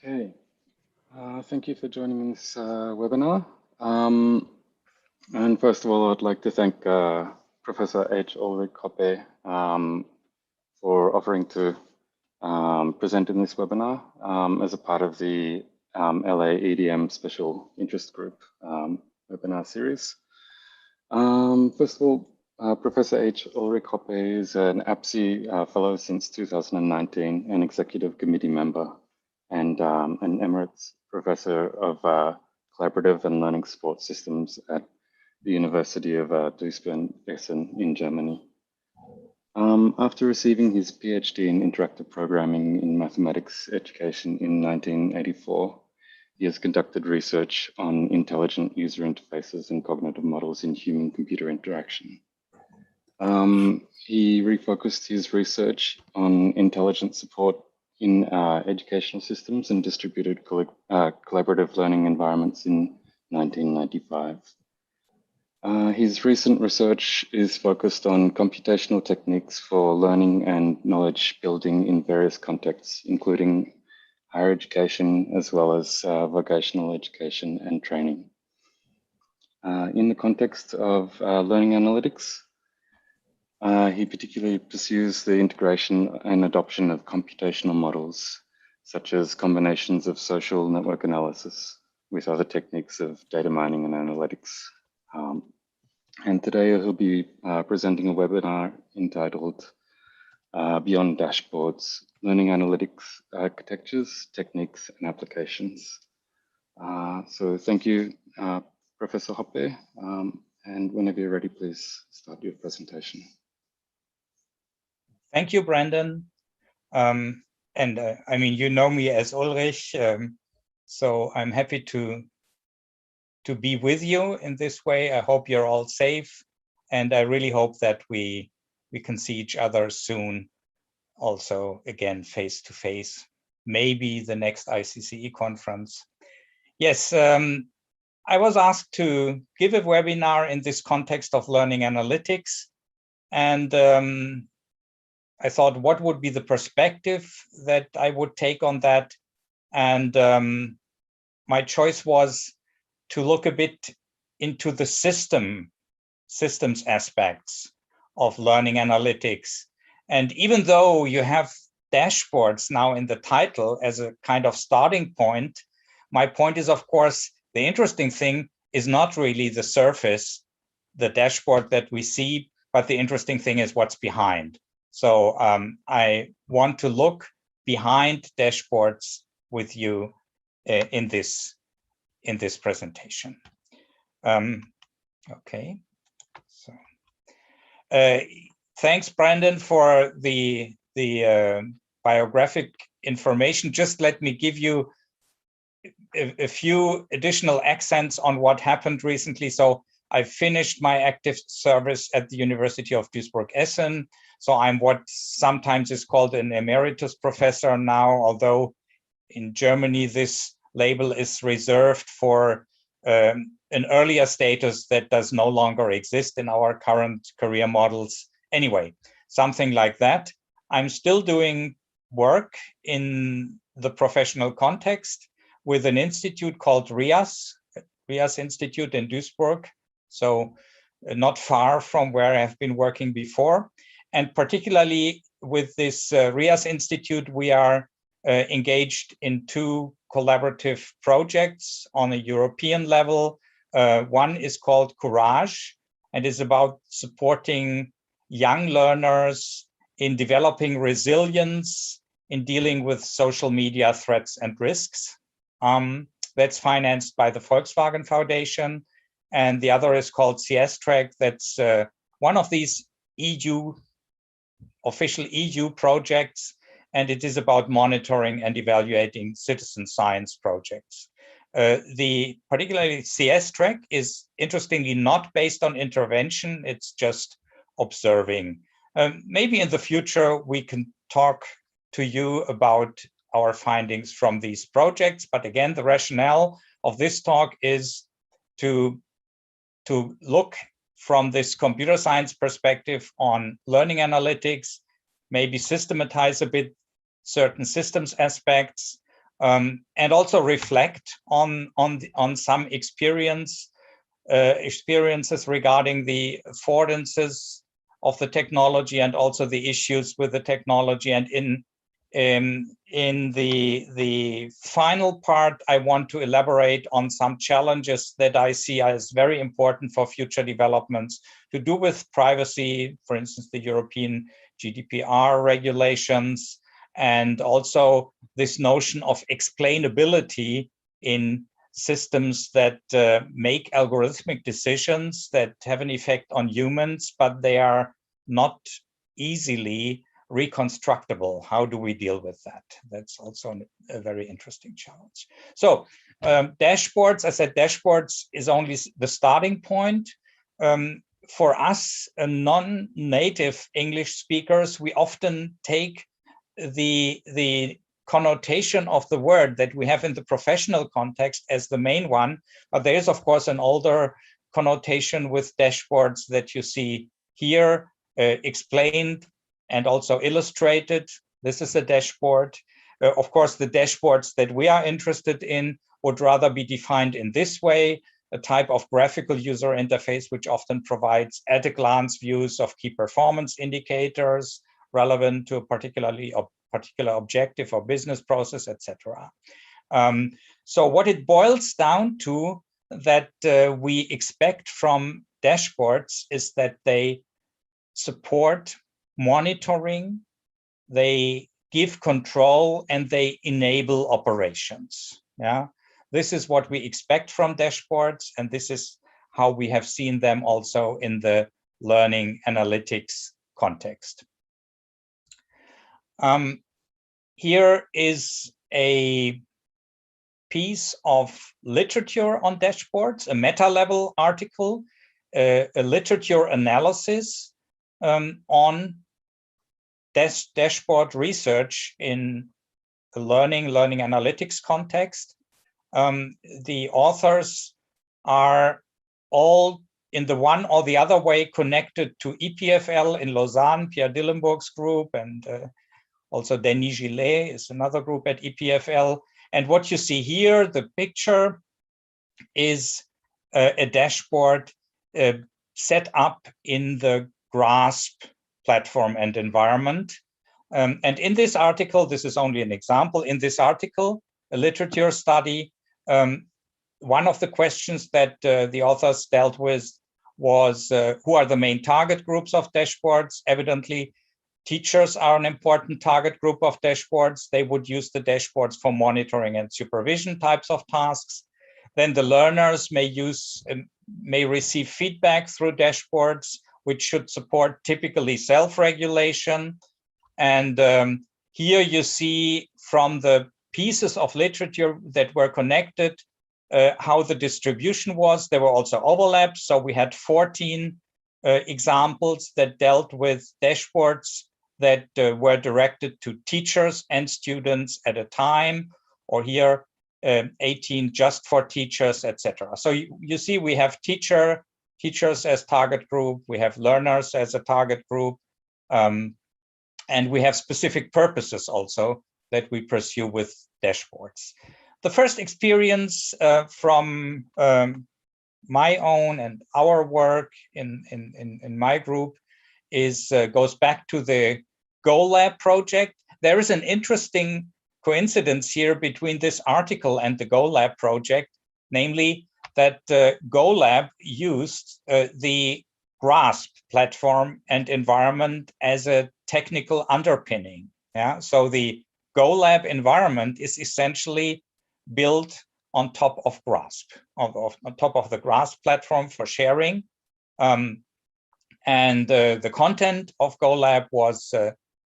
Okay, thank you for joining this webinar. And first of all, I'd like to thank Professor H. Ulrich Hoppe for offering to present in this webinar as a part of the LA EDM Special Interest Group webinar series. First of all, Professor H. Ulrich Hoppe is an APSCE Fellow since 2019, an Executive Committee member, and an Emeritus Professor of Collaborative and Learning Support Systems at the University of Duisburg-Essen in Germany. After receiving his PhD in Interactive Programming in Mathematics Education in 1984, he has conducted research on intelligent user interfaces and cognitive models in human-computer interaction. He refocused his research on intelligent support in educational systems and distributed collaborative learning environments in 1995. His recent research is focused on computational techniques for learning and knowledge building in various contexts, including higher education, as well as vocational education and training. In the context of learning analytics, he particularly pursues the integration and adoption of computational models, such as combinations of social network analysis with other techniques of data mining and analytics. And today he'll be presenting a webinar entitled Beyond Dashboards, Learning Analytics Architectures, Techniques and Applications. So thank you, Professor Hoppe. And whenever you're ready, please start your presentation. Thank you, Brandon. I mean, you know me as Ulrich, so I'm happy to be with you in this way. I hope you're all safe, and I really hope that we can see each other soon, also again face to face, maybe the next ICCE conference. Yes, I was asked to give a webinar in this context of learning analytics, and I thought, what would be the perspective that I would take on that? And my choice was to look a bit into the systems aspects of learning analytics. And even though you have dashboards now in the title as a kind of starting point, my point is, of course, the interesting thing is not really the surface, the dashboard that we see, but the interesting thing is what's behind. So I want to look behind dashboards with you in this presentation. Okay. So thanks, Brandon, for the biographic information. Just let me give you a few additional accents on what happened recently. So I finished my active service at the University of Duisburg-Essen. So I'm what sometimes is called an emeritus professor now, although in Germany this label is reserved for an earlier status that does no longer exist in our current career models. Anyway, something like that. I'm still doing work in the professional context with an institute called RIAS Institute in Duisburg. So not far from where I've been working before. And particularly with this RIAS Institute, we are engaged in two collaborative projects on a European level. One is called Courage and is about supporting young learners in developing resilience in dealing with social media threats and risks. That's financed by the Volkswagen Foundation. And the other is called CS Track. That's one of these official EU projects, and it is about monitoring and evaluating citizen science projects. The particularly CS Track is interestingly not based on intervention, it's just observing. Maybe in the future we can talk to you about our findings from these projects, but again, the rationale of this talk is to look from this computer science perspective on learning analytics, maybe systematize a bit certain systems aspects, and also reflect on some experiences regarding the affordances of the technology and also the issues with the technology. And in the final part, I want to elaborate on some challenges that I see as very important for future developments to do with privacy, for instance, the European GDPR regulations, and also this notion of explainability in systems that make algorithmic decisions that have an effect on humans, but they are not easily reconstructible. How do we deal with that? That's also a very interesting challenge. So dashboards, I said dashboards is only the starting point. For us, non-native English speakers, we often take the connotation of the word that we have in the professional context as the main one, but there is of course an older connotation with dashboards that you see here, explained and also illustrated. This is a dashboard. Of course, the dashboards that we are interested in would rather be defined in this way, a type of graphical user interface which often provides at-a-glance views of key performance indicators relevant to a particular objective or business process, etc. So what it boils down to that we expect from dashboards is that they support monitoring, they give control, and they enable operations. Yeah, this is what we expect from dashboards, and this is how we have seen them also in the learning analytics context. Here is a piece of literature on dashboards, a meta-level article, a literature analysis on dashboard research in the learning analytics context. The authors are all in the one or the other way connected to EPFL in Lausanne, Pierre Dillenburg's group, and also Denis Gillet is another group at EPFL. And what you see here, the picture, is a dashboard set up in the GRASP platform and environment. And in this article, this is only an example, in this article, a literature study, one of the questions that the authors dealt with was who are the main target groups of dashboards? Evidently, teachers are an important target group of dashboards. They would use the dashboards for monitoring and supervision types of tasks. Then the learners may receive feedback through dashboards, which should support typically self-regulation. And here you see from the pieces of literature that were connected how the distribution was. There were also overlaps. So we had 14 examples that dealt with dashboards that were directed to teachers and students at a time, or here 18 just for teachers, etc. So you see we have teachers as target group, we have learners as a target group, and we have specific purposes also that we pursue with dashboards. The first experience from my own and our work in my group goes back to the GoLab project. There is an interesting coincidence here between this article and the GoLab project, namely that GoLab used the GRASP platform and environment as a technical underpinning. Yeah, so the GoLab environment is essentially built on top of GRASP, on top of the GRASP platform for sharing. And the content of GoLab was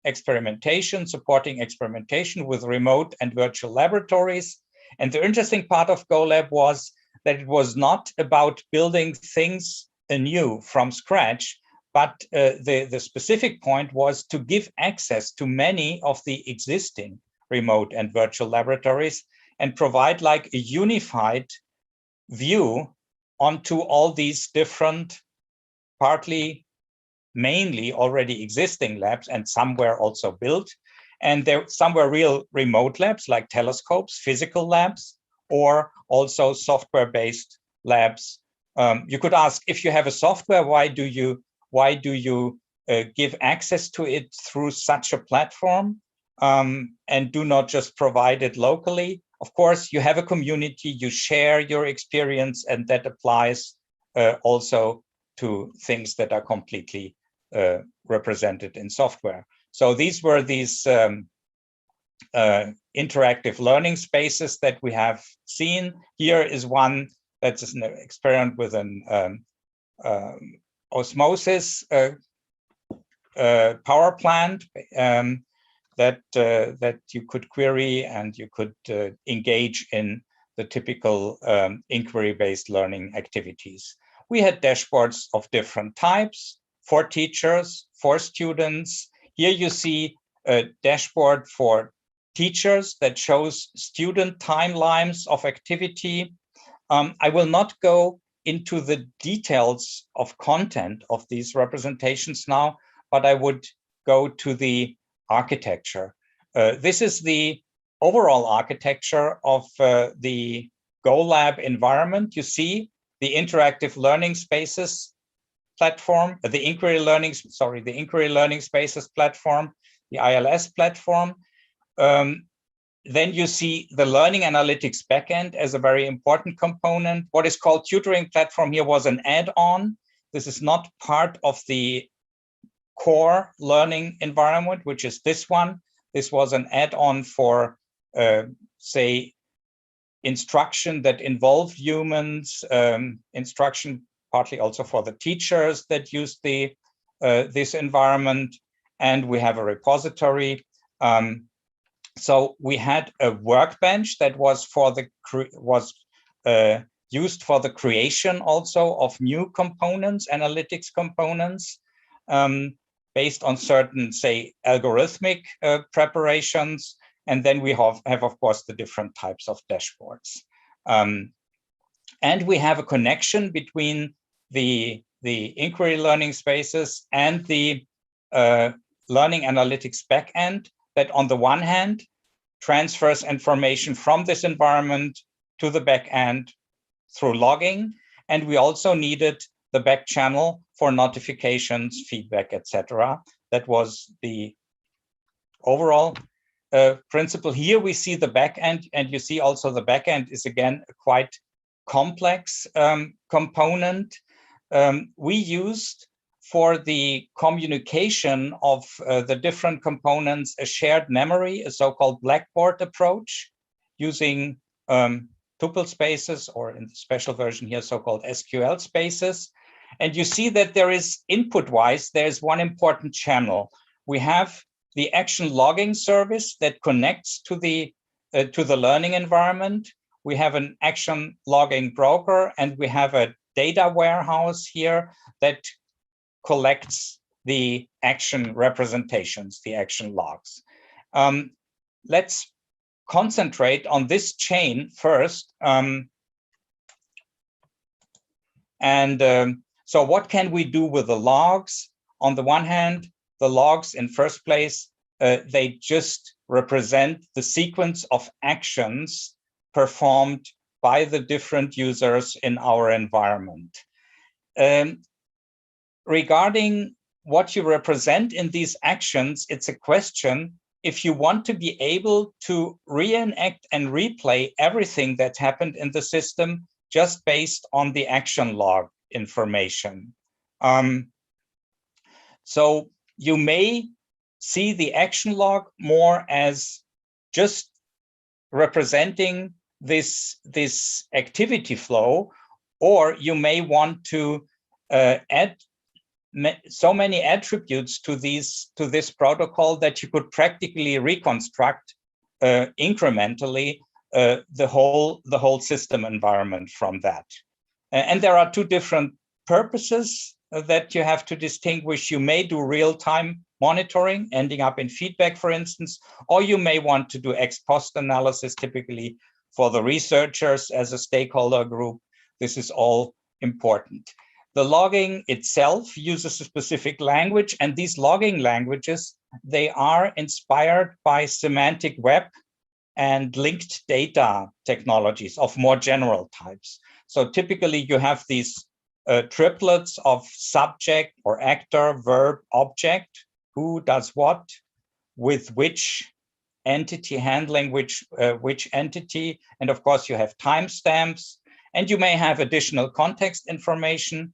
experimentation, supporting experimentation with remote and virtual laboratories. And the interesting part of GoLab was that it was not about building things anew from scratch, but the specific point was to give access to many of the existing remote and virtual laboratories and provide like a unified view onto all these different, partly, mainly already existing labs, and some were also built. And some were real remote labs like telescopes, physical labs, or also software-based labs. You could ask, if you have a software, why do you give access to it through such a platform, and do not just provide it locally? Of course, you have a community, you share your experience, and that applies also to things that are completely represented in software. So these were these interactive learning spaces that we have seen. Here is one that's an experiment with an osmosis power plant that you could query, and you could engage in the typical inquiry-based learning activities. We had dashboards of different types for teachers, for students. Here you see a dashboard for teachers that shows student timelines of activity. I will not go into the details of content of these representations now, but I would go to the architecture. This is the overall architecture of the GoLab environment. You see the interactive learning spaces platform, the inquiry learning spaces platform, the ILS platform. Then you see the learning analytics backend as a very important component. What is called tutoring platform here was an add-on. This is not part of the core learning environment, which is this one. This was an add-on for, say, instruction that involved humans, instruction partly also for the teachers that use this environment. And we have a repository. So we had a workbench that was used for the creation also of new components, analytics components, based on certain, say, algorithmic preparations. And then we have, of course, the different types of dashboards. And we have a connection between the inquiry learning spaces and the learning analytics backend that, on the one hand, transfers information from this environment to the backend through logging. And we also needed the back channel for notifications, feedback, etc. That was the overall principle. Here we see the backend, and you see also the backend is again a quite complex component. We used for the communication of the different components a shared memory, a so-called blackboard approach, using tuple spaces, or in the special version here, so-called SQL spaces. And you see that there is, input-wise, there's one important channel. We have the action logging service that connects to the learning environment. We have an action logging broker, and we have a data warehouse here that collects the action representations, the action logs. Let's concentrate on this chain first. So what can we do with the logs? On the one hand, the logs, in first place, they just represent the sequence of actions performed by the different users in our environment. Regarding what you represent in these actions, it's a question if you want to be able to reenact and replay everything that happened in the system just based on the action log information. So you may see the action log more as just representing this activity flow, or you may want to add so many attributes to this protocol that you could practically reconstruct incrementally the whole system environment from that. And there are two different purposes that you have to distinguish. You may do real-time monitoring, ending up in feedback, for instance, or you may want to do ex post analysis, typically for the researchers as a stakeholder group. This is all important. The logging itself uses a specific language, and these logging languages they are inspired by semantic web and linked data technologies of more general types. So typically you have these triplets of subject or actor, verb, object, who does what, with which entity, handling which entity, and of course you have timestamps, and you may have additional context information.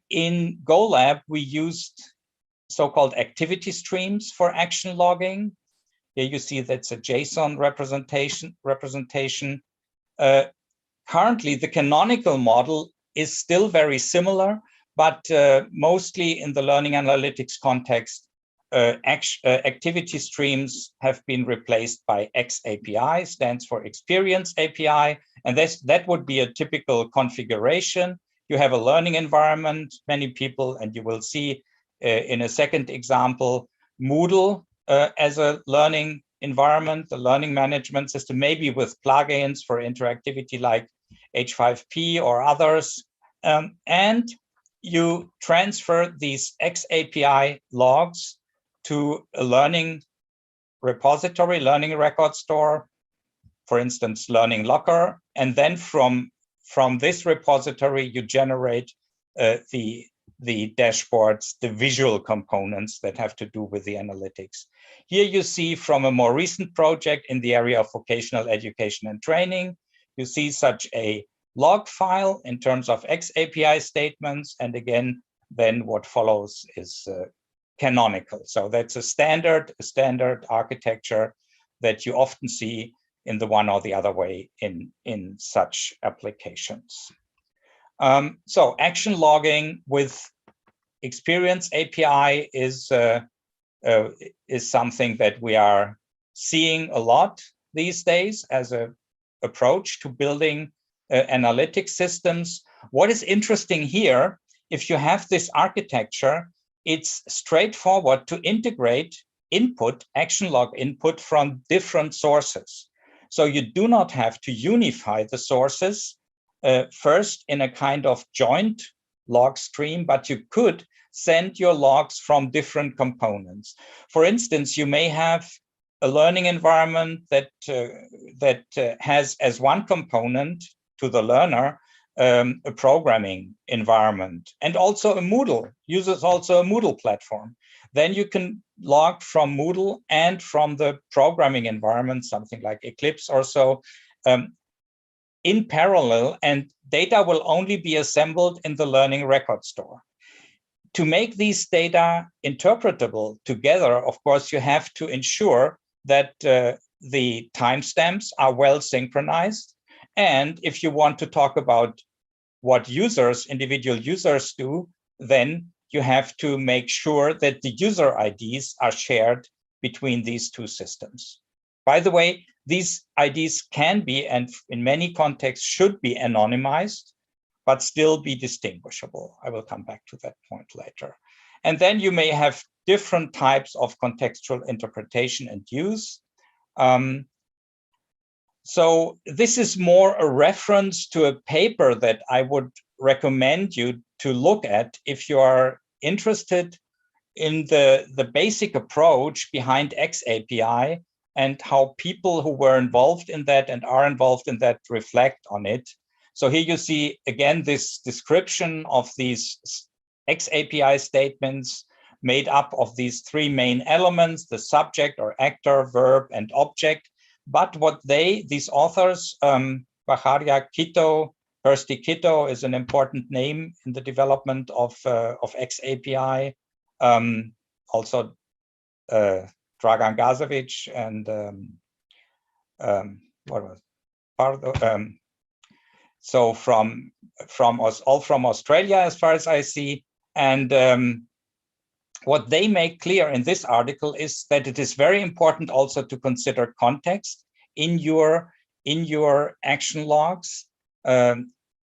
In GoLab, we used so-called activity streams for action logging. Here you see that's a JSON representation. Currently, the canonical model is still very similar, but mostly in the learning analytics context, activity streams have been replaced by XAPI, stands for Experience API, and that would be a typical configuration. You have a learning environment, many people, and you will see in a second example, Moodle as a learning environment, the learning management system, maybe with plugins for interactivity like H5P or others. And you transfer these XAPI logs to a learning repository, learning record store, for instance, Learning Locker. And then from this repository, you generate the dashboards, the visual components that have to do with the analytics. Here you see from a more recent project in the area of vocational education and training, you see such a log file in terms of XAPI statements. And again, then what follows is canonical. So that's a standard architecture that you often see in the one or the other way in such applications. So action logging with Experience API is something that we are seeing a lot these days as an approach to building analytic systems. What is interesting here, if you have this architecture, it's straightforward to integrate input, action log input from different sources. So you do not have to unify the sources first in a kind of joint log stream, but you could send your logs from different components. For instance, you may have a learning environment that has as one component to the learner a programming environment, and also a Moodle, uses also a Moodle platform. Then you can log from Moodle and from the programming environment, something like Eclipse or so, in parallel, and data will only be assembled in the learning record store. To make these data interpretable together, of course, you have to ensure that the timestamps are well synchronized. And if you want to talk about what users, individual users do, then you have to make sure that the user IDs are shared between these two systems. By the way, these IDs can be, and in many contexts should be, anonymized, but still be distinguishable. I will come back to that point later. And then you may have different types of contextual interpretation and use. So this is more a reference to a paper that I would recommend you to look at if you are interested in the basic approach behind XAPI and how people who were involved in that and are involved in that reflect on it. So here you see, again, this description of these XAPI statements made up of these three main elements, the subject or actor, verb, and object. But what these authors, Baharia Kito, Kirsty Kito is an important name in the development of XAPI. Also Dragan Gazovic and what was Pardo, so from Australia, as far as I see. And what they make clear in this article is that it is very important also to consider context in your action logs,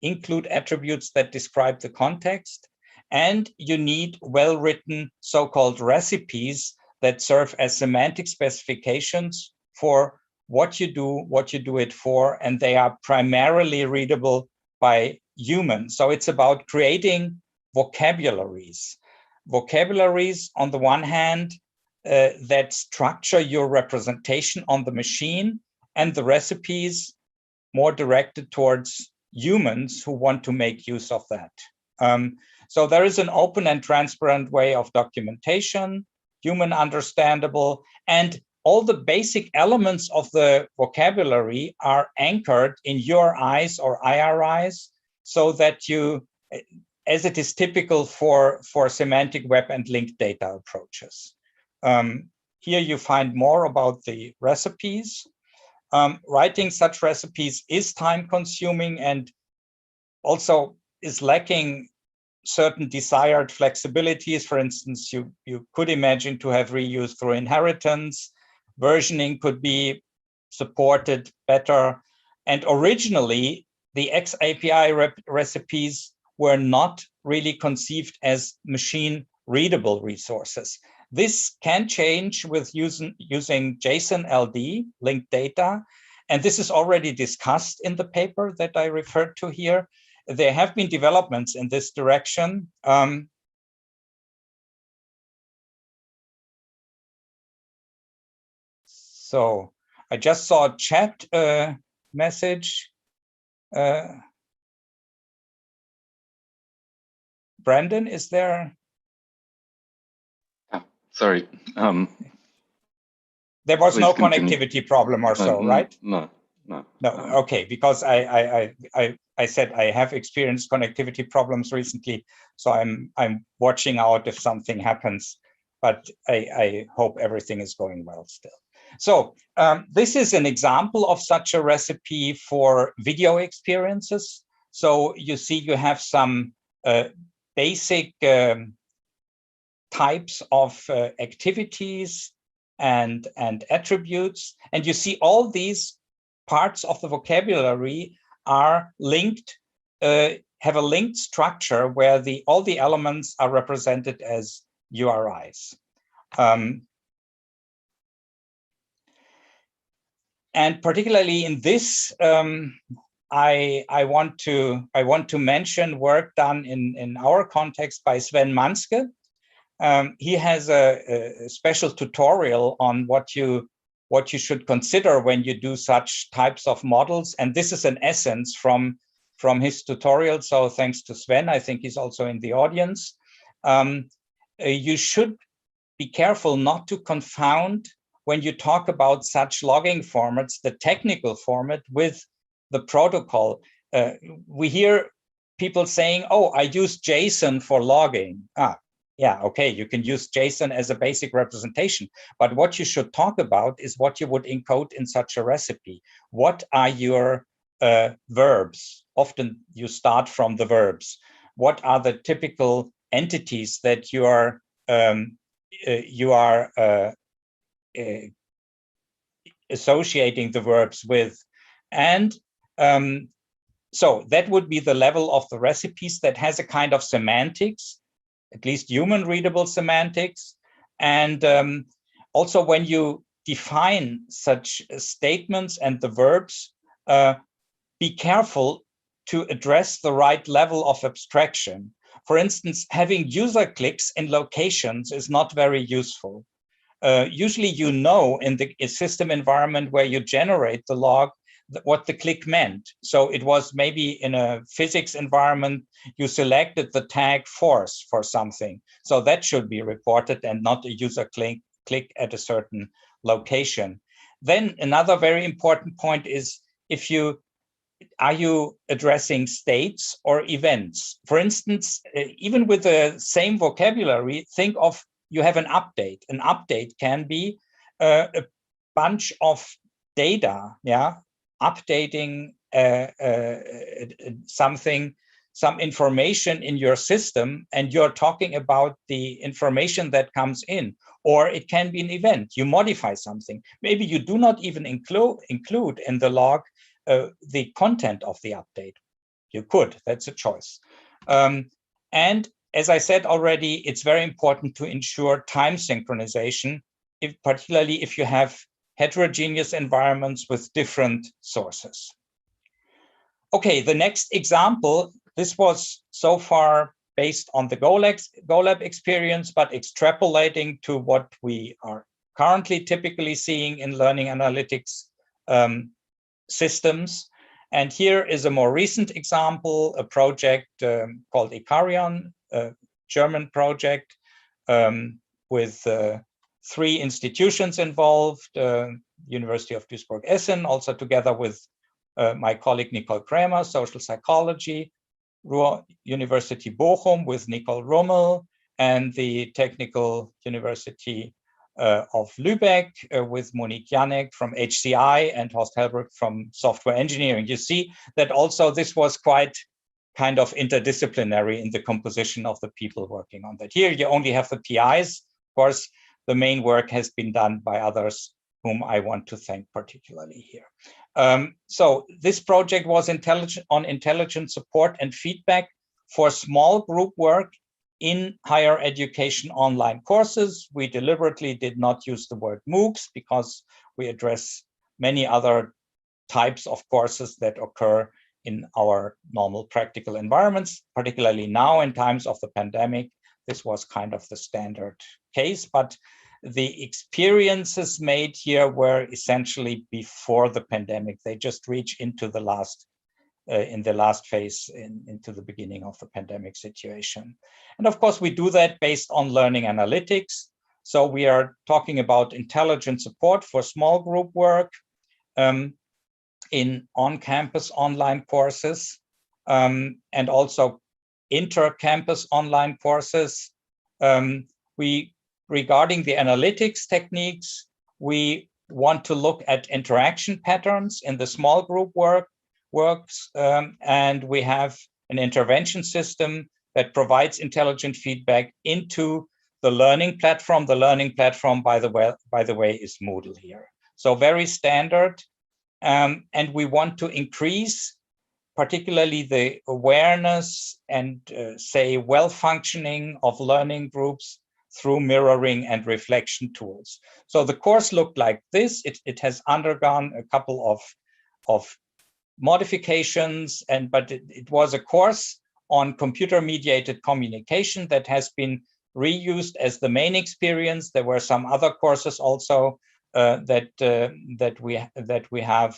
include attributes that describe the context, and you need well-written so-called recipes that serve as semantic specifications for what you do it for, and they are primarily readable by humans. So it's about creating vocabularies. Vocabularies, on the one hand, that structure your representation on the machine, and the recipes more directed towards humans who want to make use of that. So there is an open and transparent way of documentation, human understandable, and all the basic elements of the vocabulary are anchored in URIs or IRIs, so that you, as it is typical for semantic web and linked data approaches. Here you find more about the recipes. Writing such recipes is time-consuming and also is lacking certain desired flexibilities. For instance, you could imagine to have reuse through inheritance. Versioning could be supported better. And originally, the XAPI recipes were not really conceived as machine-readable resources. This can change with using JSON LD, linked data. And this is already discussed in the paper that I referred to here. There have been developments in this direction. So I just saw a chat message. Brandon, is there? Sorry. There was no connectivity problem or so, right? No. Okay, because I said I have experienced connectivity problems recently, so I'm watching out if something happens, but I hope everything is going well still. So this is an example of such a recipe for video experiences. So you see you have some basic types of activities and attributes, and you see all these parts of the vocabulary are linked, have a linked structure where all the elements are represented as URIs. And particularly in this, I want to mention work done in our context by Sven Manske. He has a special tutorial on what you should consider when you do such types of models, and this is an essence from his tutorial. So thanks to Sven, I think he's also in the audience. You should be careful not to confound, when you talk about such logging formats, the technical format with the protocol. We hear people saying, "Oh, I use JSON for logging." Yeah, okay, you can use JSON as a basic representation, but what you should talk about is what you would encode in such a recipe. What are your verbs? Often you start from the verbs. What are the typical entities that you are associating the verbs with? And so that would be the level of the recipes that has a kind of semantics, at least human readable semantics. And also when you define such statements and the verbs, be careful to address the right level of abstraction. For instance, having user clicks in locations is not very useful. Usually you know in the system environment where you generate the log what the click meant. So it was maybe in a physics environment, you selected the tag force for something. So that should be reported and not a user click at a certain location. Then another very important point is are you addressing states or events? For instance, even with the same vocabulary, think of you have an update. An update can be a bunch of data, yeah, updating some information in your system, and you're talking about the information that comes in. Or it can be an event. You modify something. Maybe you do not even include in the log the content of the update. You could, that's a choice. And as I said already, it's very important to ensure time synchronization, particularly if you have heterogeneous environments with different sources. Okay, the next example, this was so far based on the GoLab experience, but extrapolating to what we are currently typically seeing in learning analytics systems. And here is a more recent example, a project called ICARDION, a German project with 3 institutions involved, University of Duisburg-Essen, also together with my colleague Nicole Kramer, social psychology, Ruhr University Bochum with Nicole Rummel, and the Technical University of Lübeck with Monique Janek from HCI and Horst Helbrich from software engineering. You see that also this was quite kind of interdisciplinary in the composition of the people working on that. Here you only have the PIs. Of course, the main work has been done by others whom I want to thank particularly here. So this project was on intelligent support and feedback for small group work in higher education online courses. We deliberately did not use the word MOOCs because we address many other types of courses that occur in our normal practical environments, particularly now in times of the pandemic. This was kind of the standard case, but the experiences made here were essentially before the pandemic. They just reach into the last in the last phase into the beginning of the pandemic situation. And of course, we do that based on learning analytics. So we are talking about intelligent support for small group work in on-campus online courses and also inter-campus online courses. Regarding the analytics techniques, we want to look at interaction patterns in the small group works, and we have an intervention system that provides intelligent feedback into the learning platform. The learning platform, by the way, is Moodle here. So very standard, and we want to increase particularly the awareness and say well-functioning of learning groups through mirroring and reflection tools. So the course looked like this. It has undergone a couple of modifications, but it was a course on computer-mediated communication that has been reused as the main experience. There were some other courses also that we have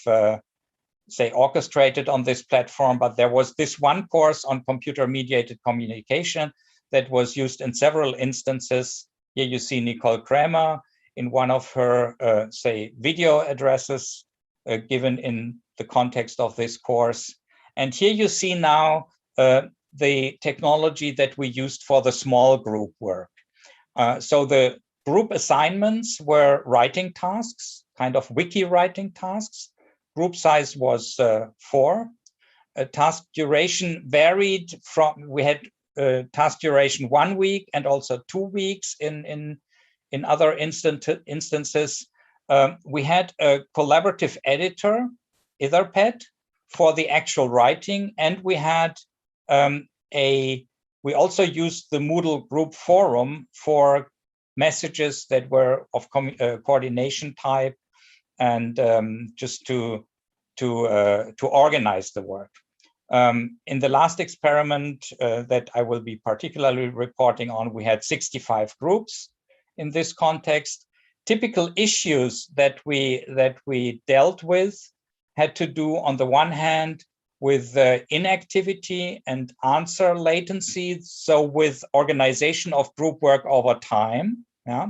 say orchestrated on this platform, but there was this one course on computer-mediated communication that was used in several instances. Here you see Nicole Kramer in one of her, say, video addresses given in the context of this course. And here you see now the technology that we used for the small group work. So the group assignments were writing tasks, kind of wiki writing tasks. Group size was 4. Task duration varied from, we had task duration 1 week and also 2 weeks in other instances. We had a collaborative editor, Etherpad, for the actual writing, and we had we also used the Moodle group forum for messages that were of coordination type and just to organize the work. In the last experiment that I will be particularly reporting on, we had 65 groups in this context. Typical issues that we dealt with had to do, on the one hand, with inactivity and answer latency, so with organization of group work over time. Yeah?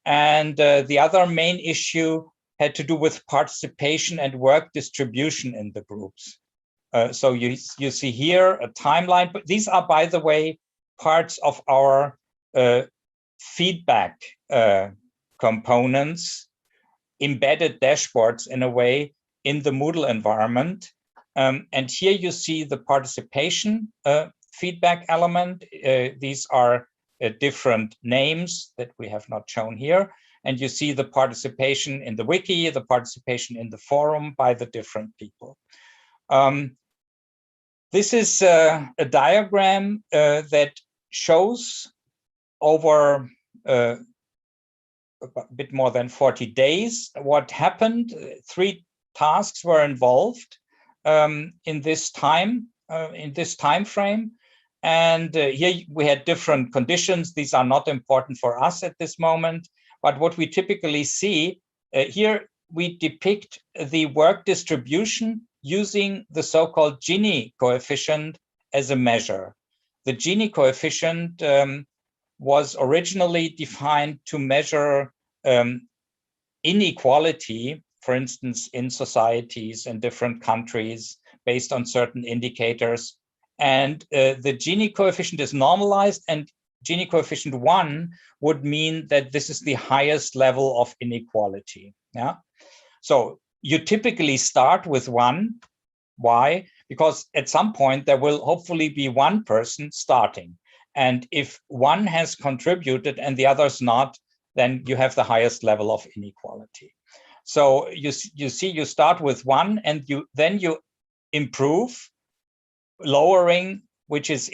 And the other main issue had to do with participation and work distribution in the groups. So you see here a timeline, but these are, by the way, parts of our feedback components, embedded dashboards in a way in the Moodle environment. And here you see the participation feedback element. These are different names that we have not shown here. And you see the participation in the wiki, the participation in the forum by the different people. This is a diagram that shows over a bit more than 40 days what happened. 3 tasks were involved in this time frame. And here we had different conditions. These are not important for us at this moment. But what we typically see here, we depict the work distribution using the so-called Gini coefficient as a measure. The Gini coefficient was originally defined to measure inequality, for instance, in societies in different countries based on certain indicators. And the Gini coefficient is normalized, and Gini coefficient 1 would mean that this is the highest level of inequality. Yeah. So you typically start with 1. Why? Because at some point there will hopefully be one person starting. And if one has contributed and the others not, then you have the highest level of inequality. So you see, you start with 1 and then you improve, lowering, which is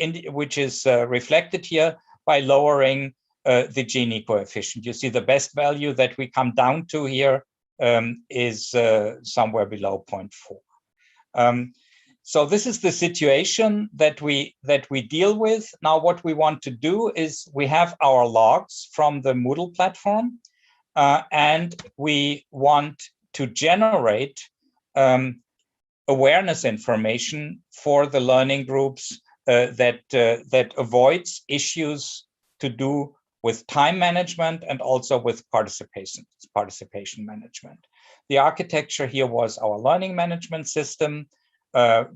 reflected here by lowering the Gini coefficient. You see the best value that we come down to here is somewhere below 0.4. So this is the situation that we deal with. Now, what we want to do is we have our logs from the Moodle platform, and we want to generate awareness information for the learning groups that avoids issues to do with time management and also with participation management. The architecture here was our learning management system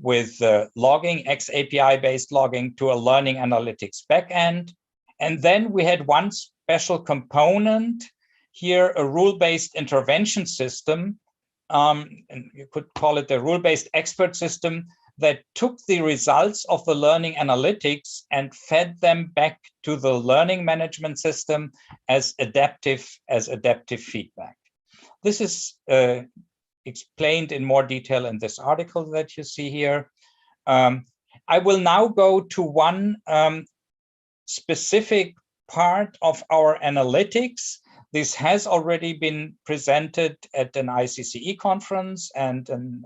with logging, XAPI-based logging to a learning analytics backend. And then we had one special component here, a rule-based intervention system, and you could call it a rule-based expert system that took the results of the learning analytics and fed them back to the learning management system as adaptive feedback. This is explained in more detail in this article that you see here. I will now go to one specific part of our analytics. This has already been presented at an ICCE conference, and an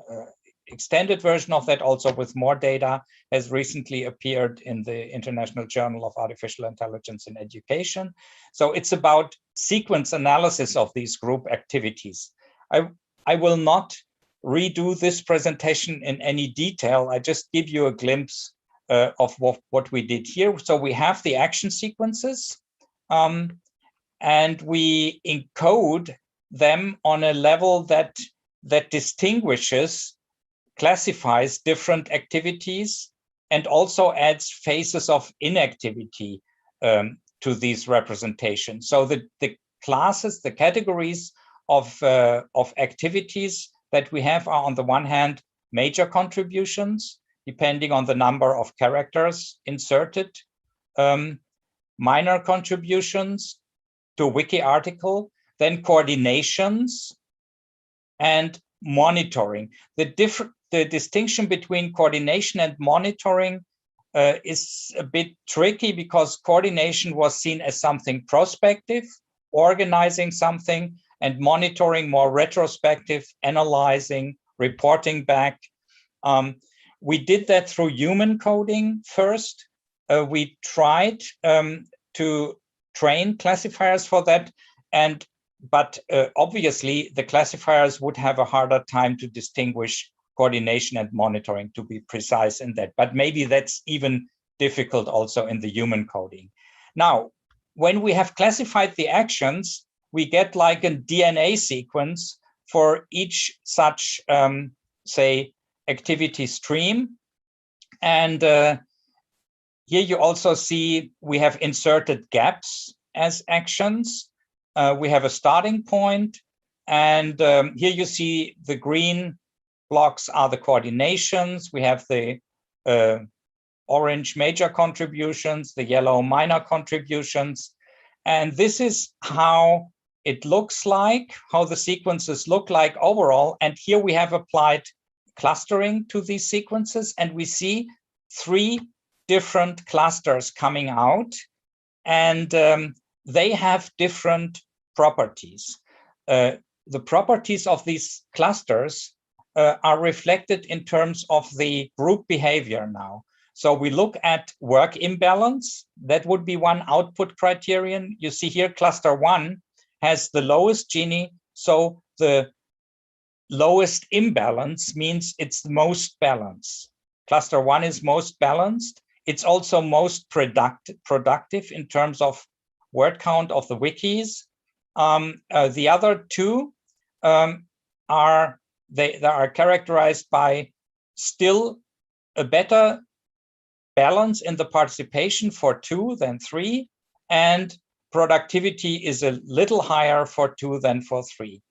extended version of that, also with more data, has recently appeared in the International Journal of Artificial Intelligence in Education. So it's about sequence analysis of these group activities. I will not redo this presentation in any detail. I just give you a glimpse of what we did here. So we have the action sequences, and we encode them on a level that distinguishes, classifies different activities, and also adds phases of inactivity to these representations. So the classes, the categories of activities that we have are, on the one hand, major contributions, depending on the number of characters inserted, minor contributions to a wiki article, then coordinations, and monitoring. The distinction between coordination and monitoring is a bit tricky, because coordination was seen as something prospective, organizing something, and monitoring more retrospective, analyzing, reporting back. We did that through human coding first. We tried to train classifiers for that, but obviously the classifiers would have a harder time to distinguish coordination and monitoring, to be precise in that. But maybe that's even difficult also in the human coding. Now, when we have classified the actions, we get like a DNA sequence for each such, say, activity stream. And here you also see we have inserted gaps as actions. We have a starting point, and here you see the green blocks are the coordinations. We have the orange major contributions, the yellow minor contributions. And this is how it looks like, how the sequences look like overall. And here we have applied clustering to these sequences, and we see 3 different clusters coming out, and they have different properties. The properties of these clusters are reflected in terms of the group behavior now. So we look at work imbalance. That would be one output criterion. You see here, cluster 1 has the lowest Gini. So the lowest imbalance means it's the most balanced. Cluster 1 is most balanced. It's also most productive in terms of word count of the wikis. The other two are characterized by still a better balance in the participation for 2 than 3, and productivity is a little higher for 2 than for 3.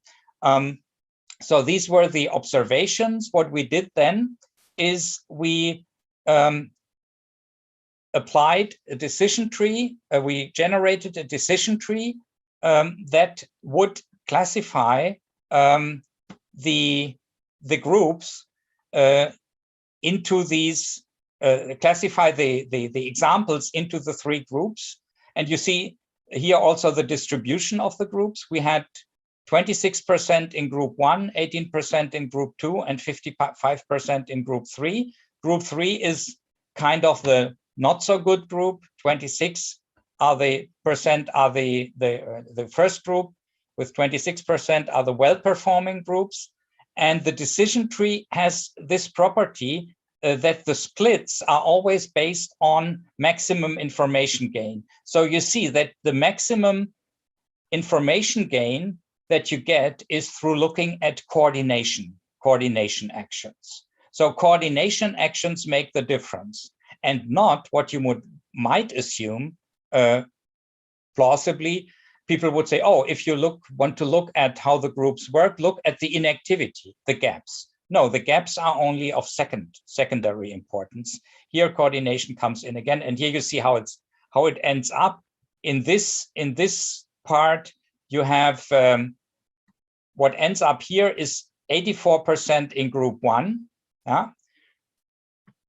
So these were the observations. What we did then is we applied a decision tree. We generated a decision tree that would classify the groups into these, classify the examples into the 3 groups. And you see here also the distribution of the groups. We had 26% in group 1, 18% in group 2, and 55% in group 3. Group 3 is kind of the not so good group. 26% are the first group, with 26% are the well-performing groups. And the decision tree has this property that the splits are always based on maximum information gain. So you see that the maximum information gain that you get is through looking at coordination actions. So coordination actions make the difference, and not what you might assume plausibly. People would say, oh, if you want to look at how the groups work, look at the inactivity, the gaps. No, the gaps are only of secondary importance. Here, coordination comes in again, and here you see how it ends up. In this part, you have what ends up here is 84% in group 1,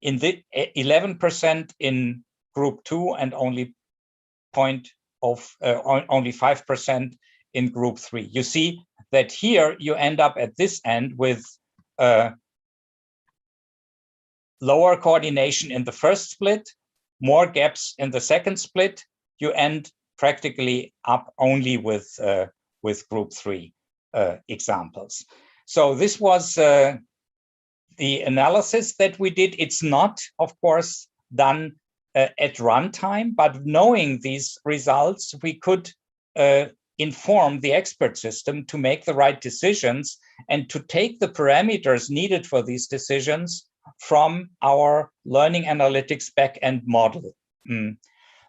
in the 11% in group 2, and only 5% in group 3. You see that here you end up at this end with lower coordination in the first split, more gaps in the second split. You end practically up only with group 3 examples. So this was the analysis that we did. It's not, of course, done at runtime, but knowing these results, we could inform the expert system to make the right decisions and to take the parameters needed for these decisions from our learning analytics backend model.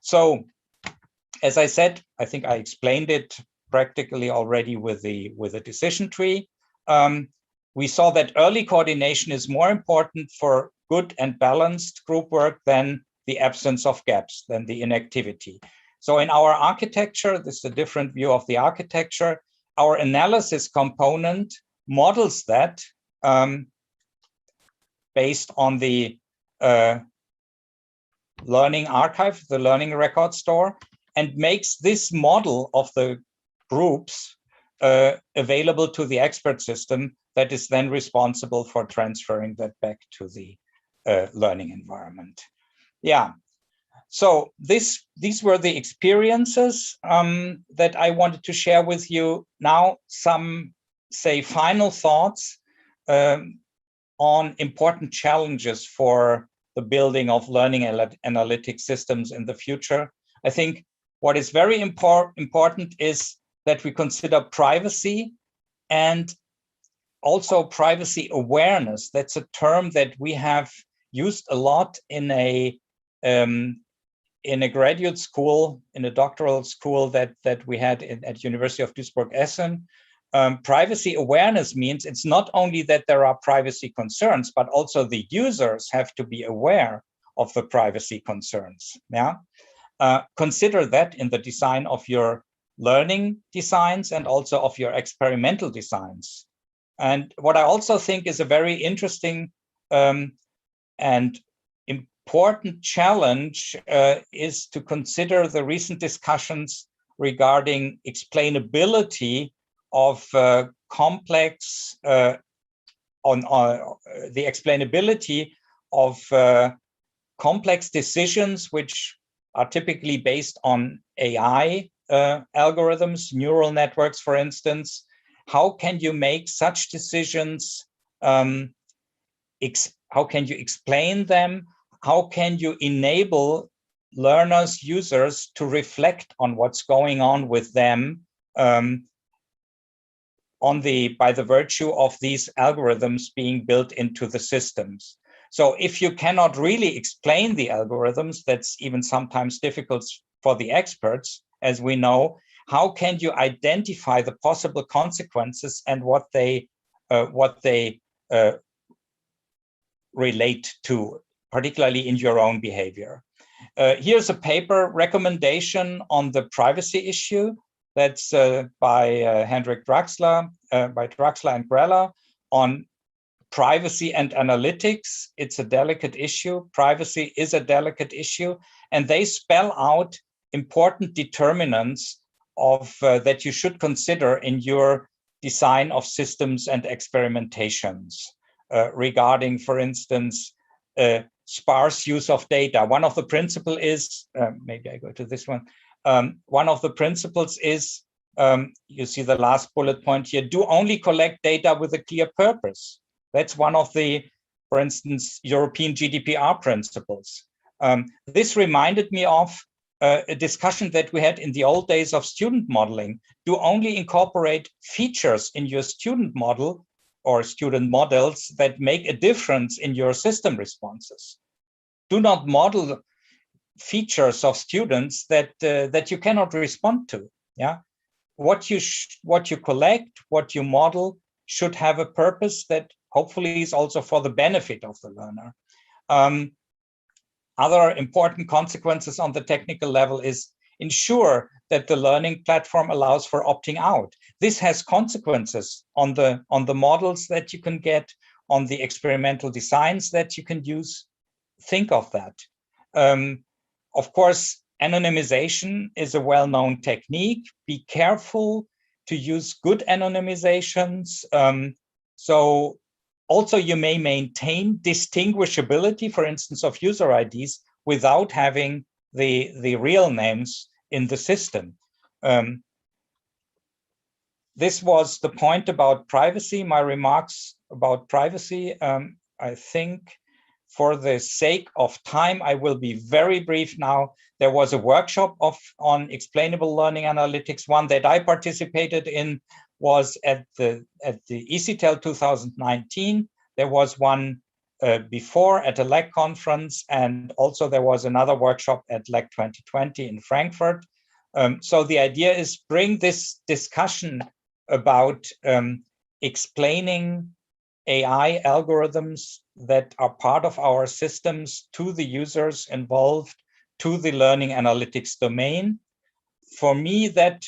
So, as I said, I think I explained it practically already with the decision tree. We saw that early coordination is more important for good and balanced group work than the absence of gaps, than the inactivity. So in our architecture, this is a different view of the architecture. Our analysis component models that based on the learning archive, the learning record store, and makes this model of the groups available to the expert system that is then responsible for transferring that back to the learning environment. Yeah, so these were the experiences that I wanted to share with you. Now, some, say, final thoughts on important challenges for the building of learning analytics systems in the future. I think what is very important is that we consider privacy and also privacy awareness. That's a term that we have used a lot in a graduate school, in a doctoral school that we had at University of Duisburg-Essen. Privacy awareness means it's not only that there are privacy concerns, but also the users have to be aware of the privacy concerns. Yeah, consider that in the design of your learning designs and also of your experimental designs. And what I also think is a very interesting and important challenge is to consider the recent discussions regarding explainability of complex, on the explainability of complex decisions which are typically based on AI algorithms, neural networks, for instance. How can you make such decisions? How can you explain them? How can you enable learners, users to reflect on what's going on with them by the virtue of these algorithms being built into the systems? So if you cannot really explain the algorithms, that's even sometimes difficult for the experts, as we know. How can you identify the possible consequences and what they relate to, particularly in your own behavior? Here's a paper recommendation on the privacy issue. That's by Hendrik Draxler, by Draxler and Greller, on privacy and analytics. It's a delicate issue. Privacy is a delicate issue, and they spell out important determinants of that you should consider in your design of systems and experimentations regarding, for instance, sparse use of data. One of the principles is, maybe I go to this one. One of the principles is, you see the last bullet point here, do only collect data with a clear purpose. That's one of the, for instance, European GDPR principles. This reminded me of a discussion that we had in the old days of student modeling. Do only incorporate features in your student model or student models that make a difference in your system responses. Do not model features of students that you cannot respond to. Yeah, what you collect, what you model should have a purpose that hopefully is also for the benefit of the learner. Other important consequences on the technical level is ensure that the learning platform allows for opting out. This has consequences on the models that you can get, on the experimental designs that you can use. Think of that. Of course, anonymization is a well-known technique. Be careful to use good anonymizations. So also you may maintain distinguishability, for instance, of user IDs without having the real names in the system. This was the point about privacy, my remarks about privacy. I think for the sake of time, I will be very brief now. There was a workshop on explainable learning analytics. One that I participated in was at the ECTEL 2019. There was one before at a LEC conference, and also there was another workshop at LEC 2020 in Frankfurt. So the idea is bring this discussion about explaining AI algorithms that are part of our systems to the users involved, to the learning analytics domain. For me, that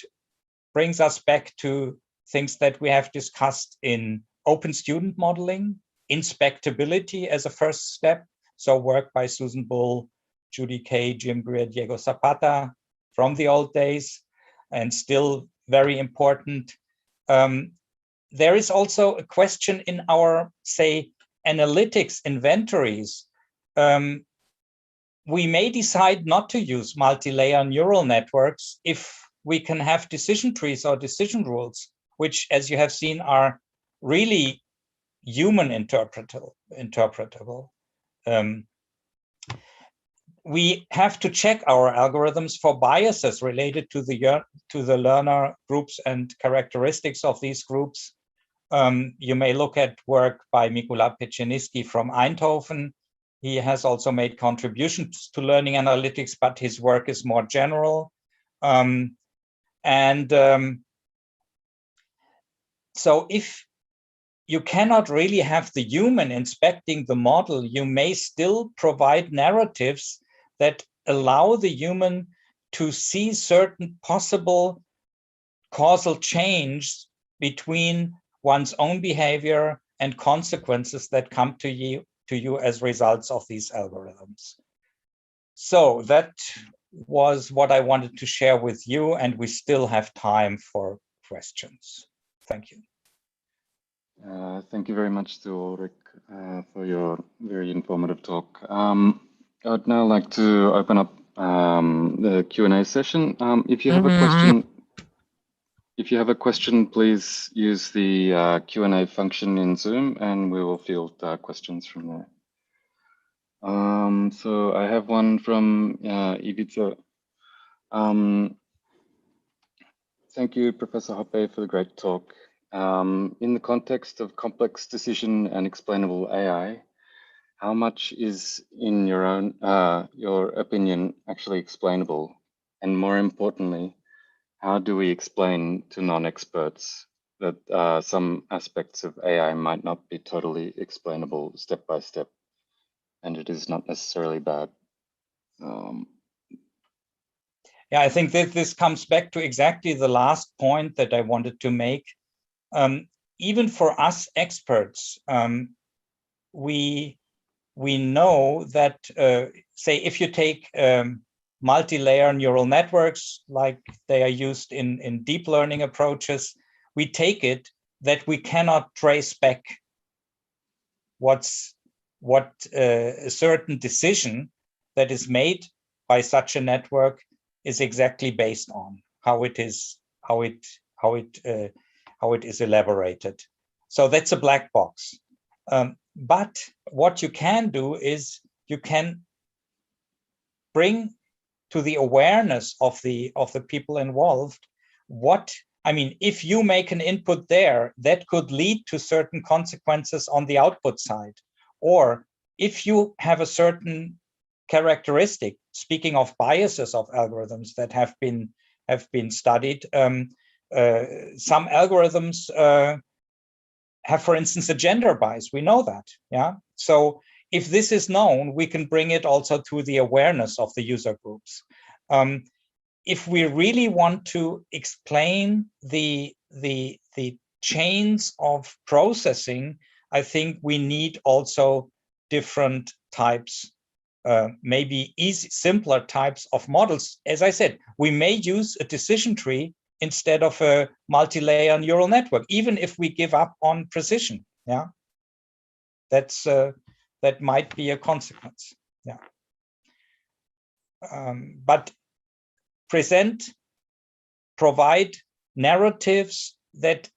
brings us back to things that we have discussed in open student modeling, inspectability as a first step. So work by Susan Bull, Judy Kay, Jim Greer, Diego Zapata from the old days, and still very important. There is also a question in our, say, analytics inventories. We may decide not to use multi-layer neural networks if we can have decision trees or decision rules, which, as you have seen, are really human interpretable. We have to check our algorithms for biases related to the learner groups and characteristics of these groups. You may look at work by Mikola Peczynski from Eindhoven. He has also made contributions to learning analytics, but his work is more general. So if you cannot really have the human inspecting the model, you may still provide narratives that allow the human to see certain possible causal change between one's own behavior and consequences that come to you as results of these algorithms. So that was what I wanted to share with you, and we still have time for questions. Thank you. Thank you very much to Ulrich for your very informative talk. I'd now like to open up the Q&A session. If you have a question, please use the Q&A function in Zoom, and we will field questions from there. So I have one from Ivica. Thank you, Professor Hoppe, for the great talk. In the context of complex decision and explainable AI, how much is, in your opinion, actually explainable? And more importantly, how do we explain to non-experts that some aspects of AI might not be totally explainable step by step, and it is not necessarily bad? Yeah, I think that this comes back to exactly the last point that I wanted to make. Even for us experts, we know that, say, if you take multi-layer neural networks, like they are used in deep learning approaches, we take it that we cannot trace back what a certain decision that is made by such a network is exactly based on, how it is elaborated. So that's a black box. But what you can do is you can bring to the awareness of the people involved if you make an input there, that could lead to certain consequences on the output side. Or if you have a certain characteristic, speaking of biases of algorithms that have been studied, some algorithms have, for instance, a gender bias. We know that, yeah? So if this is known, we can bring it also to the awareness of the user groups. If we really want to explain the chains of processing, I think we need also different types, maybe simpler types of models. As I said, we may use a decision tree instead of a multi-layer neural network, even if we give up on precision. Yeah, that might be a consequence. Yeah, but provide narratives that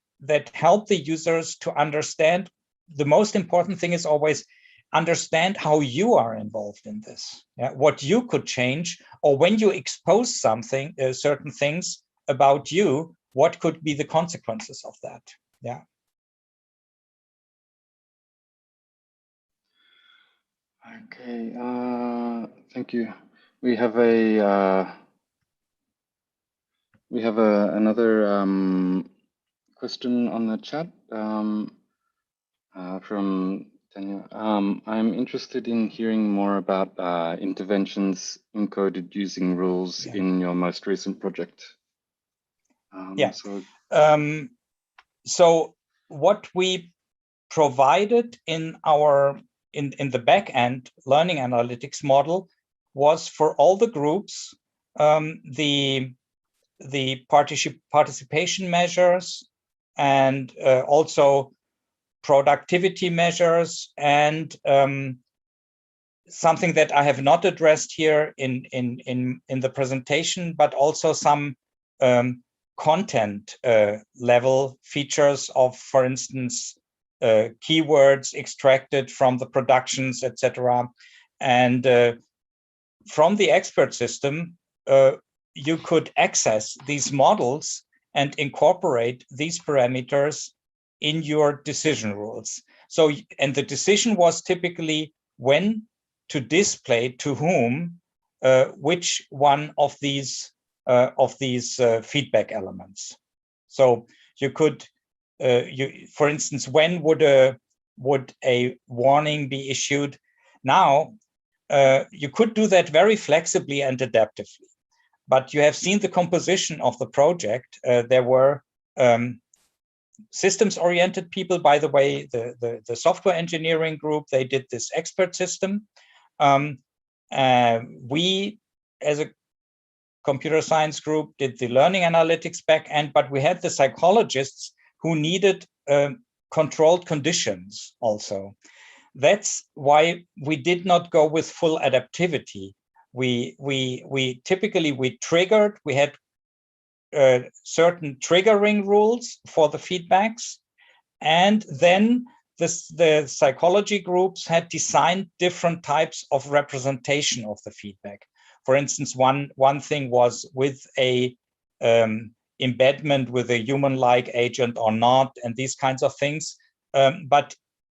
help the users to understand. The most important thing is always understand how you are involved in this, yeah? What you could change, or when you expose something, certain things about you, what could be the consequences of that? Yeah. Okay, thank you. We have another question on the chat from Tanya. I'm interested in hearing more about interventions encoded using rules in your most recent project. So what we provided in the back-end learning analytics model was for all the groups, the participation measures, and also productivity measures, and something that I have not addressed here in the presentation, but also some content level features of, for instance, keywords extracted from the productions, etc. And from the expert system, you could access these models and incorporate these parameters in your decision rules. So, and the decision was typically when to display to whom which one of these feedback elements. So you could, for instance, when would a warning be issued? Now, you could do that very flexibly and adaptively. But you have seen the composition of the project. There were systems-oriented people. By the way, the software engineering group, they did this expert system. We, as a computer science group, did the learning analytics backend, but we had the psychologists who needed controlled conditions also. that's why we did not go with full adaptivity. We typically triggered, we had certain triggering rules for the feedbacks, and then the psychology groups had designed different types of representation of the feedback. For instance, one thing was with a embedment with a human-like agent or not, and these kinds of things. But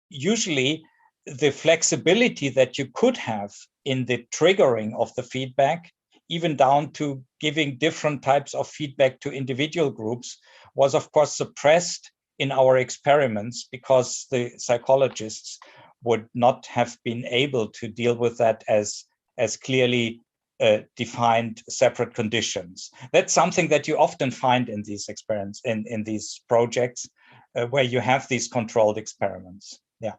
usually the flexibility that you could have in the triggering of the feedback, even down to giving different types of feedback to individual groups, was of course suppressed in our experiments because the psychologists would not have been able to deal with that as clearly defined separate conditions. That's something that you often find in these experiments, in these projects, where you have these controlled experiments. Yeah.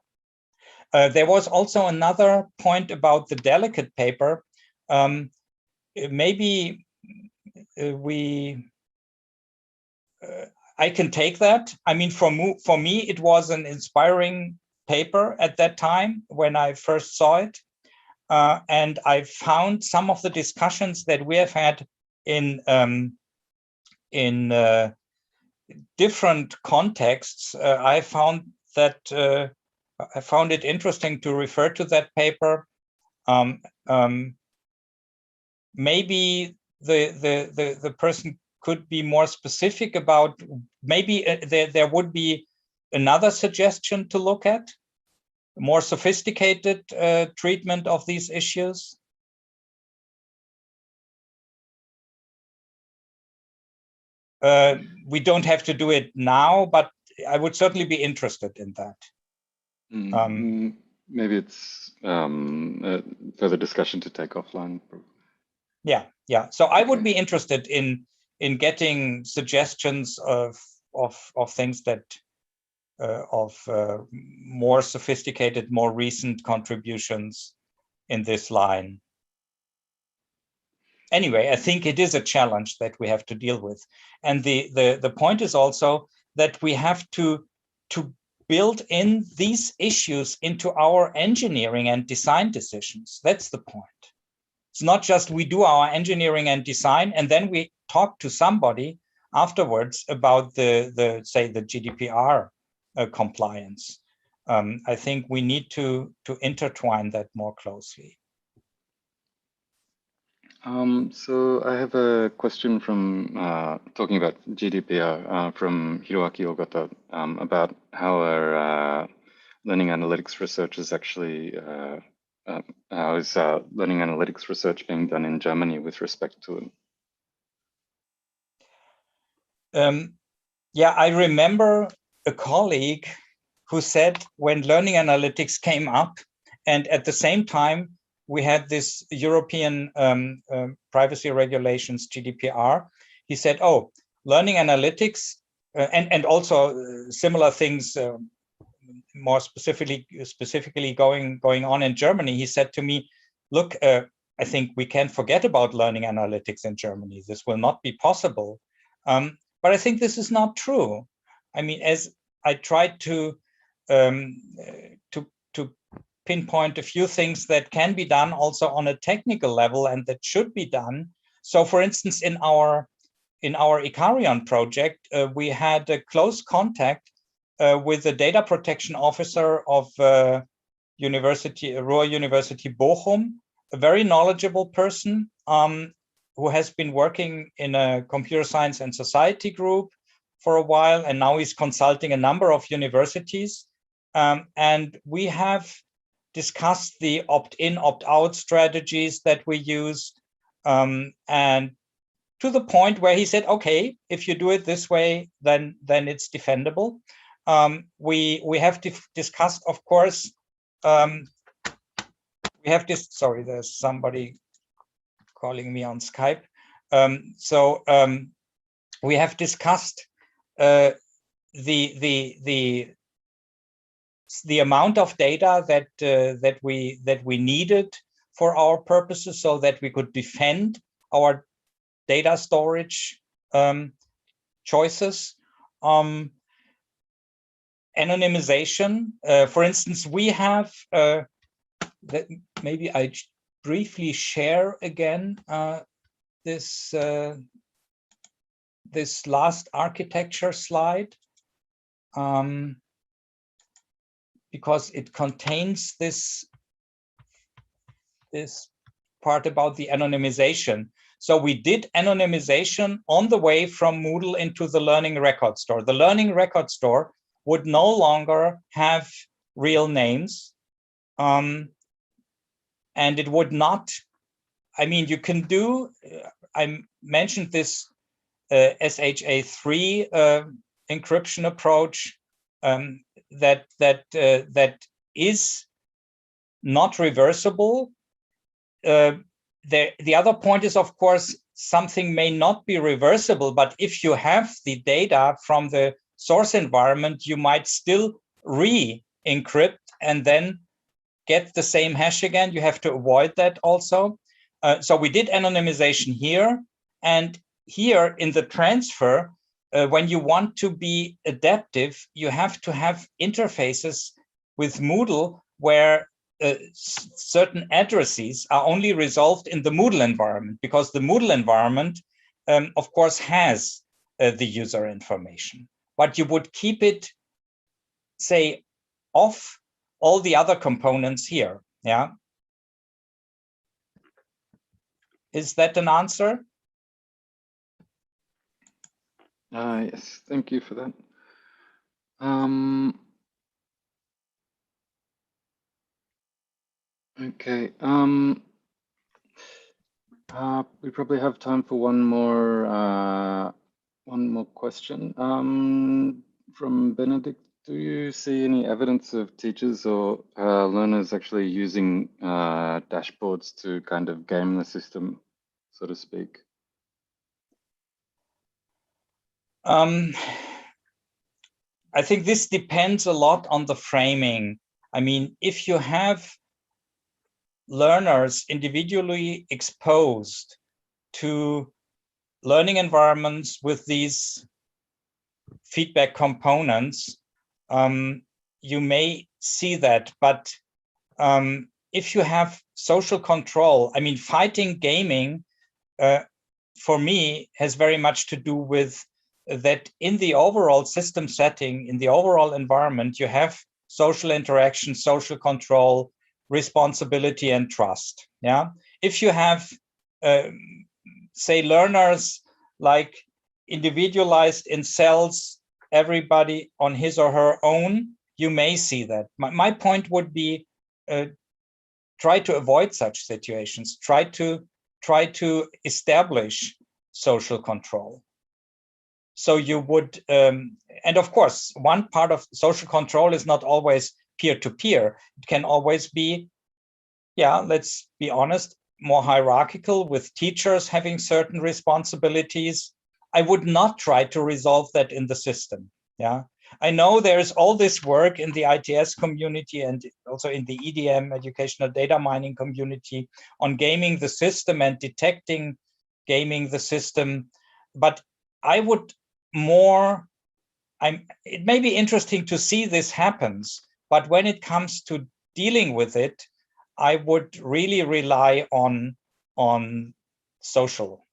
There was also another point about the delicate paper. Maybe I can take that. I mean, for me, it was an inspiring paper at that time when I first saw it. And I found some of the discussions that we have had in different contexts. I found it interesting to refer to that paper. Maybe the person could be more specific about, maybe there would be another suggestion to look at, more sophisticated treatment of these issues. We don't have to do it now, but I would certainly be interested in that. Maybe it's further discussion to take offline. Yeah. So I would be interested in getting suggestions of things that of more sophisticated, more recent contributions in this line. Anyway, I think it is a challenge that we have to deal with, and the point is also that we have to build in these issues into our engineering and design decisions. That's the point. It's not just we do our engineering and design and then we talk to somebody afterwards about the say the GDPR compliance. I think we need to intertwine that more closely. So I have a question from talking about GDPR from Hiroaki Ogata about how our learning analytics research is actually how is learning analytics research being done in Germany with respect to it? Yeah, I remember a colleague who said when learning analytics came up, and at the same time we had this European privacy regulations, GDPR, he said, oh, learning analytics and also similar things more specifically going on in Germany. He said to me, look, I think we can't forget about learning analytics in Germany. This will not be possible. But I think this is not true. I mean, as I tried to pinpoint a few things that can be done also on a technical level and that should be done. So, for instance, in our ICARION project, we had a close contact with the data protection officer of Ruhr University Bochum, a very knowledgeable person who has been working in a computer science and society group for a while, and now he's consulting a number of universities. And we have discussed the opt-in, opt-out strategies that we used, and to the point where he said, okay, if you do it this way, then it's defendable. We have discussed, of course, we have this, sorry, there's somebody calling me on Skype. We have discussed the amount of data that we needed for our purposes so that we could defend our data storage choices. anonymization. For instance, we have, maybe I briefly share again this this last architecture slide, because it contains this part about the anonymization. So we did anonymization on the way from Moodle into the Learning Record Store. The Learning Record Store would no longer have real names, and it would not, I mean, you can do, I mentioned this SHA-3 encryption approach that is not reversible. The other point is, of course, something may not be reversible, but if you have the data from the source environment, you might still re-encrypt and then get the same hash again. You have to avoid that also. So we did anonymization here, and here in the transfer, when you want to be adaptive, you have to have interfaces with Moodle where certain addresses are only resolved in the Moodle environment, because the Moodle environment, of course, has the user information. But you would keep it, say, off all the other components here. Yeah. Is that an answer? Yes, thank you for that. Okay. We probably have time for one more question. From Benedict, do you see any evidence of teachers or learners actually using dashboards to kind of game the system, so to speak? I think this depends a lot on the framing. I mean, if you have learners individually exposed to learning environments with these feedback components, you may see that. But if you have social control, I mean, fighting gaming, for me, has very much to do with that in the overall system setting, in the overall environment, you have social interaction, social control, responsibility, and trust. Yeah. If you have, say, learners like individualized in cells, everybody on his or her own, you may see that. My point would be, try to avoid such situations. Try to establish social control. So you would, and of course, one part of social control is not always peer-to-peer. It can always be, yeah, let's be honest, more hierarchical, with teachers having certain responsibilities. I would not try to resolve that in the system. Yeah, I know there's all this work in the ITS community and also in the EDM, educational data mining community, on gaming the system and detecting gaming the system. But I would more, it may be interesting to see this happens, but when it comes to dealing with it, I would really rely on social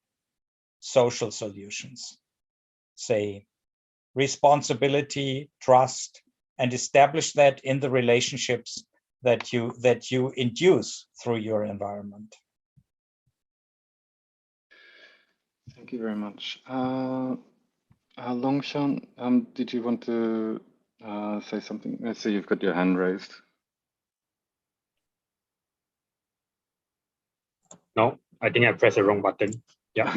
solutions, say responsibility, trust, and establish that in the relationships that you induce through your environment. Thank you very much. Longshan, did you want to say something? I see you've got your hand raised. No, I think I pressed the wrong button. Yeah.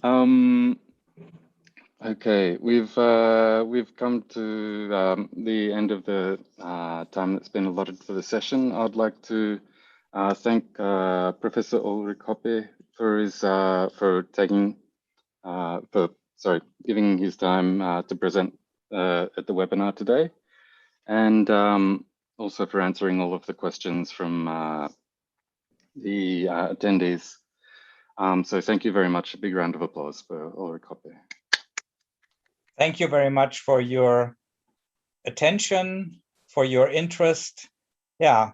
Okay. Okay, we've come to the end of the time that's been allotted for the session. I'd like to thank Professor Ulrich Hoppe for his giving his time to present at the webinar today, and also for answering all of the questions from the attendees. So thank you very much. A big round of applause for Ulrich Hoppe. Thank you very much for your attention, for your interest. Yeah,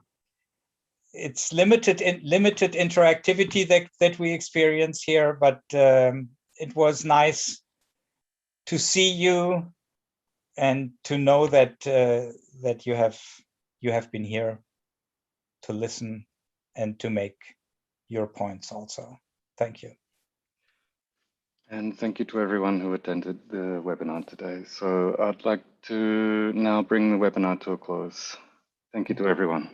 it's limited interactivity that we experience here, but it was nice to see you and to know that that you have been here to listen and to make your points also. Thank you. And thank you to everyone who attended the webinar today. So I'd like to now bring the webinar to a close. Thank you to everyone.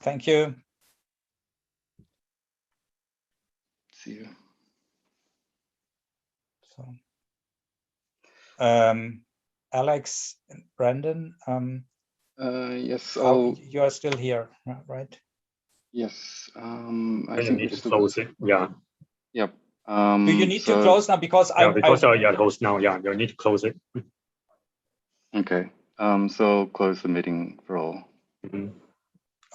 Thank you. See you. So, Alex and Brandon, yes, you are still here, right? Yes. I think need to close it. Yeah. Yep. Do you need to close now? Because you're the host now. Yeah, you need to close it. Okay. So I'll close the meeting for all. Mm-hmm.